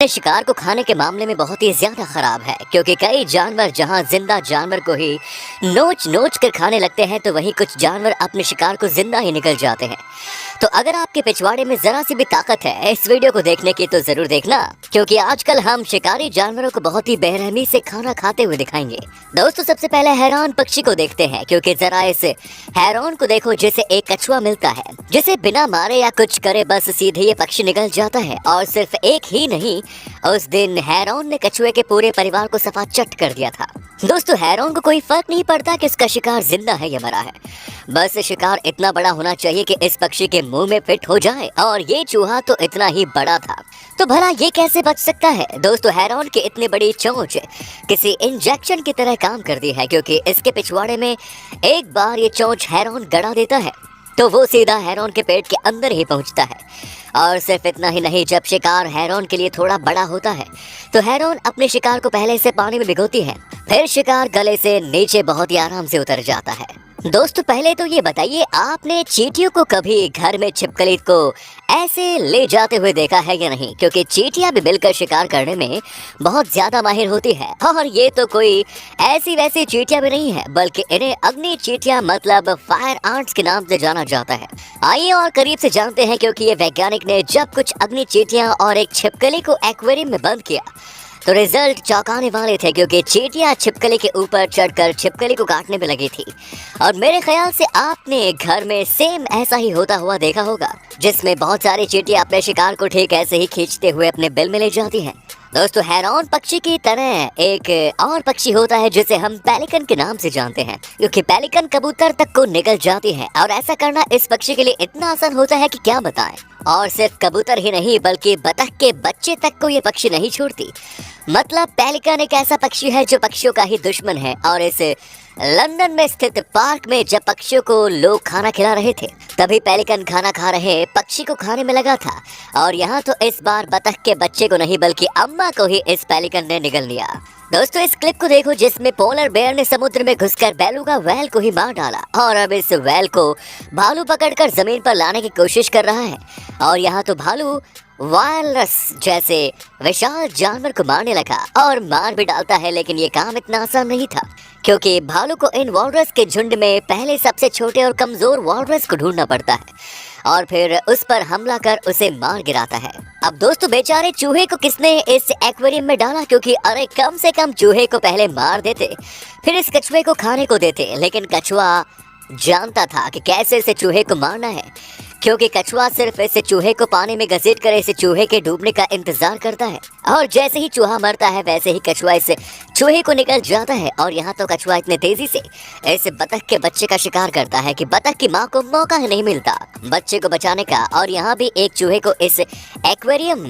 शिकार को खाने के मामले में बहुत ही ज्यादा खराब है, क्योंकि कई जानवर जहां जिंदा जानवर को ही नोच नोच कर खाने लगते हैं, तो वहीं कुछ जानवर अपने शिकार को जिंदा ही निकल जाते हैं। तो अगर आपके पिछवाड़े में जरा सी भी ताकत है इस वीडियो को देखने की, तो जरूर देखना, क्योंकि आजकल हम शिकारी जानवरों को बहुत ही बेरहमी से खाना खाते हुए दिखाएंगे। दोस्तों, सबसे पहले हैरान पक्षी को देखते हैं, क्योंकि जरा इस हैरान को देखो, जिसे एक कछुआ मिलता है, जिसे बिना मारे या कुछ करे बस सीधे ये पक्षी निकल जाता है। और सिर्फ एक ही नहीं, उस दिन हैरोन ने कछुए के पूरे परिवार को सफा चट कर दिया था। दोस्तों, हैरोन को कोई फर्क नहीं पड़ता कि उसका शिकार जिंदा है या मरा है, बस शिकार इतना बड़ा होना चाहिए कि इस पक्षी के मुंह में फिट हो जाए। और ये चूहा तो इतना ही बड़ा था, तो भला ये कैसे बच सकता है? दोस्तों, हैरोन की इतनी बड़ी चोंच किसी इंजेक्शन की तरह काम कर दी है, क्योंकि इसके पिछवाड़े में एक बार ये चोंच हैरोन गड़ा देता है तो वो सीधा हैरोन के पेट के अंदर ही पहुंचता है। और सिर्फ इतना ही नहीं, जब शिकार हैरोन के लिए थोड़ा बड़ा होता है तो हैरोन अपने शिकार को पहले से पानी में भिगोती है, फिर शिकार गले से नीचे बहुत ही आराम से उतर जाता है। दोस्तों, पहले तो ये बताइए, आपने चींटियों को कभी घर में छिपकली को ऐसे ले जाते हुए देखा है या नहीं? क्योंकि चींटियां भी मिलकर शिकार करने में बहुत ज्यादा माहिर होती है, और ये तो कोई ऐसी वैसी चींटियां भी नहीं है, बल्कि इन्हें अग्नि चींटियां मतलब फायर आंट्स के नाम से जाना जाता है। आइए और करीब से जानते हैं, क्योंकि ये वैज्ञानिक ने जब कुछ अग्नि चींटियां और एक छिपकली को एक्वेरियम में बंद किया तो रिजल्ट चौंकाने वाले थे, क्योंकि चींटियां छिपकली के ऊपर चढ़कर छिपकली को काटने में लगी थी। और मेरे ख्याल से आपने घर में सेम ऐसा ही होता हुआ देखा होगा, जिसमें बहुत सारी चींटियां अपने शिकार को ठीक ऐसे ही खींचते हुए अपने बिल में ले जाती हैं। दोस्तों, हैरोन पक्षी की तरह एक और पक्षी होता है जिसे हम पेलिकन के नाम से जानते हैं, क्योंकि पेलिकन कबूतर तक को निकल जाती है। और ऐसा करना इस पक्षी के लिए इतना आसान होता है कि क्या बताएं। और सिर्फ कबूतर ही नहीं, बल्कि बतख के बच्चे तक को ये पक्षी नहीं छोड़ती। मतलब पेलिकन एक ऐसा पक्षी है जो पक्षियों का ही दुश्मन है। और इस लंदन में स्थित पार्क में जब पक्षियों को लोग खाना खिला रहे थे, तभी पेलिकन खाना खा रहे पक्षी को खाने में लगा था। और यहाँ तो इस बार बतख के बच्चे को नहीं, बल्कि अम्मा को ही इस पेलिकन ने निगल लिया। दोस्तों, इस क्लिप को देखो, जिसमें पोलर बेयर ने समुद्र में घुसकर बेलुगा व्हेल को ही मार डाला, और अब इस व्हेल को भालू पकड़कर जमीन पर लाने की कोशिश कर रहा है। और यहाँ तो भालू वायरस जैसे विशाल जानवर को मारने लगा और मार भी डालता है, लेकिन ये काम इतना आसान नहीं था, क्योंकि भालू को इन वॉलरस के झुंड में पहले सबसे छोटे और कमजोर वॉलरस को ढूंढना पड़ता है और फिर उस पर हमला कर उसे मार गिराता है। अब दोस्तों, बेचारे चूहे को किसने इस एक्वेरियम में डाला? क्योंकि अरे कम से कम चूहे को पहले मार देते, फिर इस कछुए को खाने को देते। लेकिन कछुआ जानता था कि कैसे इसे चूहे को मारना है, क्योंकि कछुआ सिर्फ इसे चूहे को पानी में घसीट कर इसे चूहे के डूबने का इंतजार करता है। और जैसे ही चूहा मरता है, वैसे ही कछुआ इस चूहे को निकल जाता है। और यहाँ तो कछुआ इतने तेजी से इस बतख के बच्चे का शिकार करता है कि बतख की माँ को मौका ही नहीं मिलता बच्चे को बचाने का। और यहाँ भी एक चूहे को इस एक्वेरियम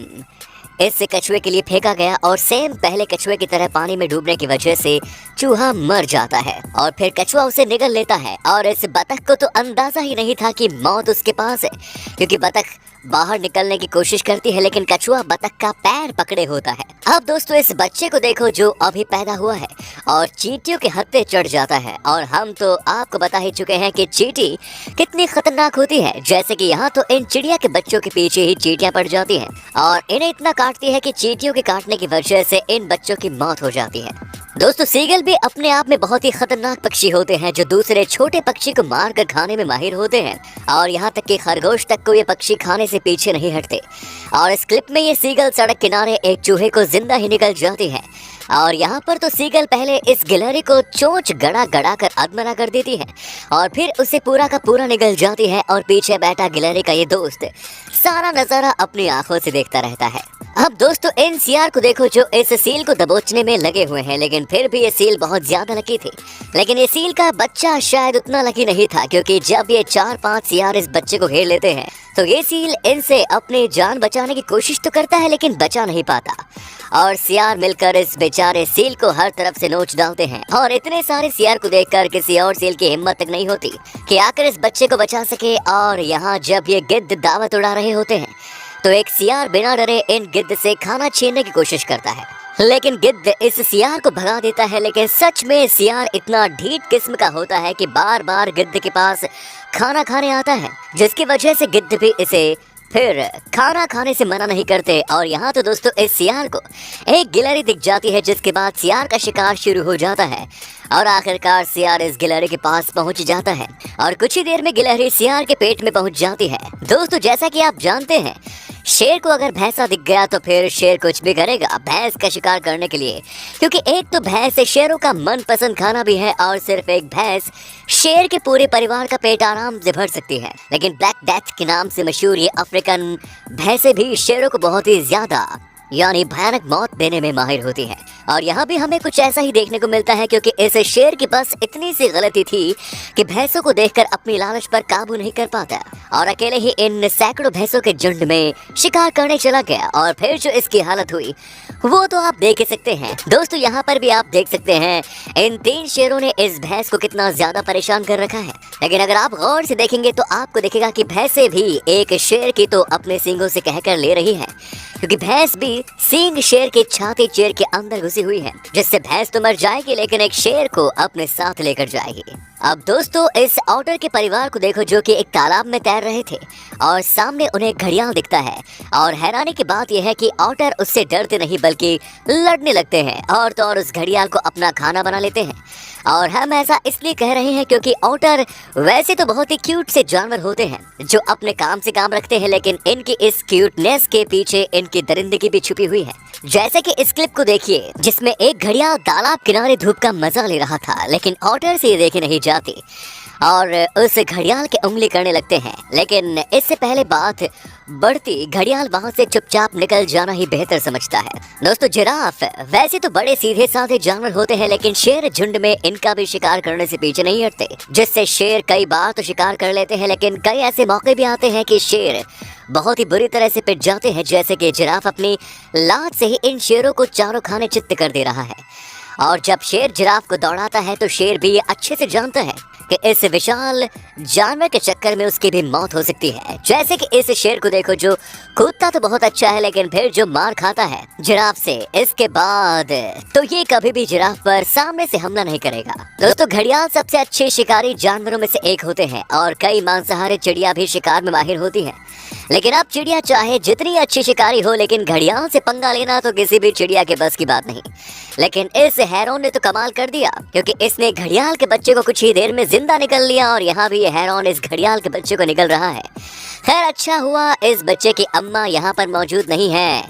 इस कछुए के लिए फेंका गया, और सेम पहले कछुए की तरह पानी में डूबने की वजह से चूहा मर जाता है। और फिर कछुआ उसे निगल लेता है। और इस बतख को तो अंदाजा ही नहीं था कि मौत उसके पास है, क्योंकि बतख बाहर निकलने की कोशिश करती है, लेकिन कछुआ बतख का पैर पकड़े होता है। अब दोस्तों, इस बच्चे को देखो जो अभी पैदा हुआ है और चींटियों के हाथ पे चढ़ जाता है। और हम तो आपको बता ही चुके हैं कि चींटी कितनी खतरनाक होती है। जैसे कि यहाँ तो इन चिड़िया के बच्चों के पीछे ही चींटियां पड़ जाती हैं और इन्हें इतना काटती है कि चींटियों के काटने की वजह से इन बच्चों की मौत हो जाती है। दोस्तों, सीगल भी अपने आप में बहुत ही खतरनाक पक्षी होते हैं, जो दूसरे छोटे पक्षी को मार कर खाने में माहिर होते हैं। और यहाँ तक कि खरगोश तक को ये पक्षी खाने से पीछे नहीं हटते। और इस क्लिप में ये सीगल सड़क किनारे एक चूहे को जिंदा ही निकल जाती है। और यहाँ पर तो सीगल पहले इस गिलहरी को चोंच गड़ा गड़ा कर अधमरा कर देती है, और फिर उसे पूरा का पूरा निगल जाती है। और पीछे बैठा गिलहरी का ये दोस्त सारा नजारा अपनी आंखों से देखता रहता है। अब दोस्तों, इन सियार को देखो जो इस सील को दबोचने में लगे हुए हैं, लेकिन फिर भी ये सील बहुत ज्यादा लकी थी। लेकिन ये सील का बच्चा शायद उतना लकी नहीं था, क्योंकि जब ये 4-5 सियार इस बच्चे को घेर लेते हैं तो ये सील इनसे अपनी जान बचाने की कोशिश तो करता है, लेकिन बचा नहीं पाता। और सियार मिलकर इस बेचारे सील को हर तरफ से नोच डालते हैं। और इतने सारे सियार को देखकर किसी और सील की हिम्मत तक नहीं होती कि आकर इस बच्चे को बचा सके। और यहाँ जब ये गिद्ध दावत उड़ा रहे होते हैं, तो एक सियार बिना डरे इन गिद्ध से खाना छीनने की कोशिश करता है, लेकिन गिद्ध इस सियार को भगा देता है। लेकिन सच में सियार इतना ढीठ किस्म का होता है कि बार बार गिद्ध के पास खाना खाने आता है, जिसकी वजह से गिद्ध भी इसे फिर खाना खाने से मना नहीं करते। और यहाँ तो दोस्तों इस सियार को एक गिलहरी दिख जाती है, जिसके बाद सियार का शिकार शुरू हो जाता है और आखिरकार सियार इस गिलहरी के पास पहुंच जाता है और कुछ ही देर में गिलहरी सियार के पेट में पहुंच जाती है। दोस्तों जैसा कि आप जानते हैं, शेर को अगर भैंसा दिख गया तो फिर शेर कुछ भी करेगा भैंस का शिकार करने के लिए, क्योंकि एक तो भैंस शेरों का मनपसंद खाना भी है और सिर्फ एक भैंस शेर के पूरे परिवार का पेट आराम से भर सकती है। लेकिन ब्लैक डेथ के नाम से मशहूर ये अफ्रीकन भैंसें भी शेरों को बहुत ही ज्यादा यानी भयानक मौत देने में माहिर होती हैं। और यहाँ भी हमें कुछ ऐसा ही देखने को मिलता है, क्योंकि इस शेर के पास इतनी सी गलती थी कि भैंसों को देखकर अपनी लालच पर काबू नहीं कर पाता और अकेले ही इन सैकड़ों भैंसों के झुंड में शिकार करने चला गया। और फिर जो इसकी हालत हुई वो तो आप देख ही सकते हैं। दोस्तों यहाँ पर भी आप देख सकते हैं इन 3 शेरों ने इस भैंस को कितना ज्यादा परेशान कर रखा है। लेकिन अगर आप गौर से देखेंगे तो आपको दिखेगा कि भैंसें भी एक शेर की तो अपने सींगों से कहकर ले रही है, क्योंकि भैंस भी सींग शेर के छाती चेर के अंदर घुसी हुई है, जिससे भैंस तो मर जाएगी लेकिन एक शेर को अपने साथ लेकर जाएगी। अब दोस्तों इस ऑटर के परिवार को देखो, जो कि एक तालाब में तैर रहे थे और सामने उन्हें घड़ियाल दिखता है। और हैरानी की बात यह है कि ऑटर उससे डरते नहीं बल्कि लड़ने लगते हैं और तो और उस घड़ियाल को अपना खाना बना लेते हैं। और हम ऐसा इसलिए कह रहे हैं क्योंकि ऑटर वैसे तो बहुत ही क्यूट से जानवर होते हैं जो अपने काम से काम रखते हैं, लेकिन इनकी इस क्यूटनेस के पीछे इनकी दरिंदगी भी छुपी हुई है। जैसे कि इस क्लिप को देखिए, जिसमें एक घड़ियाल तालाब किनारे धूप का मजा ले रहा था, लेकिन ऑटर से ये देखी नहीं जाती और उस घड़ियाल के उंगली करने लगते हैं। लेकिन इससे पहले बात बढ़ती, घड़ियाल वहां से चुपचाप निकल जाना ही बेहतर समझता है। दोस्तों जिराफ वैसे तो बड़े सीधे साधे जानवर होते हैं, लेकिन शेर झुंड में इनका भी शिकार करने से पीछे नहीं हटते, जिससे शेर कई बार तो शिकार कर लेते हैं, लेकिन कई ऐसे मौके भी आते हैं कि शेर बहुत ही बुरी तरह से पिट जाते हैं। जैसे कि जिराफ अपनी लात से ही इन शेरों को चारों खाने चित्त कर दे रहा है। और जब शेर जिराफ को दौड़ाता है तो शेर भी ये अच्छे से जानता है कि इस विशाल जानवर के चक्कर में उसकी भी मौत हो सकती है। जैसे कि इस शेर को देखो, जो कूदता तो बहुत अच्छा है लेकिन फिर जो मार खाता है जिराफ से, इसके बाद तो ये कभी भी जिराफ पर सामने से हमला नहीं करेगा। दोस्तों घड़ियाल सबसे अच्छे शिकारी जानवरों में से एक होते हैं और कई मांसाहारी चिड़िया भी शिकार में माहिर होती है। लेकिन अब चिड़िया चाहे जितनी अच्छी शिकारी हो, लेकिन घड़ियाल से पंगा लेना तो किसी भी चिड़िया के बस की बात नहीं। लेकिन इस हैरोन ने तो कमाल कर दिया, क्योंकि इसने घड़ियाल के बच्चे को कुछ ही देर में जिंदा निकल लिया और यहाँ भी ये हैरोन इस घड़ियाल के बच्चे को निकल रहा है। खैर अच्छा हुआ इस बच्चे की अम्मा यहाँ पर मौजूद नहीं है,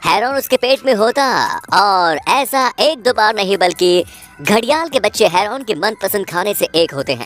हैरोन उसके पेट में होता। और ऐसा 1-2 बार नहीं बल्कि घड़ियाल के बच्चे हैरोन के मनपसंद खाने से एक होते हैं।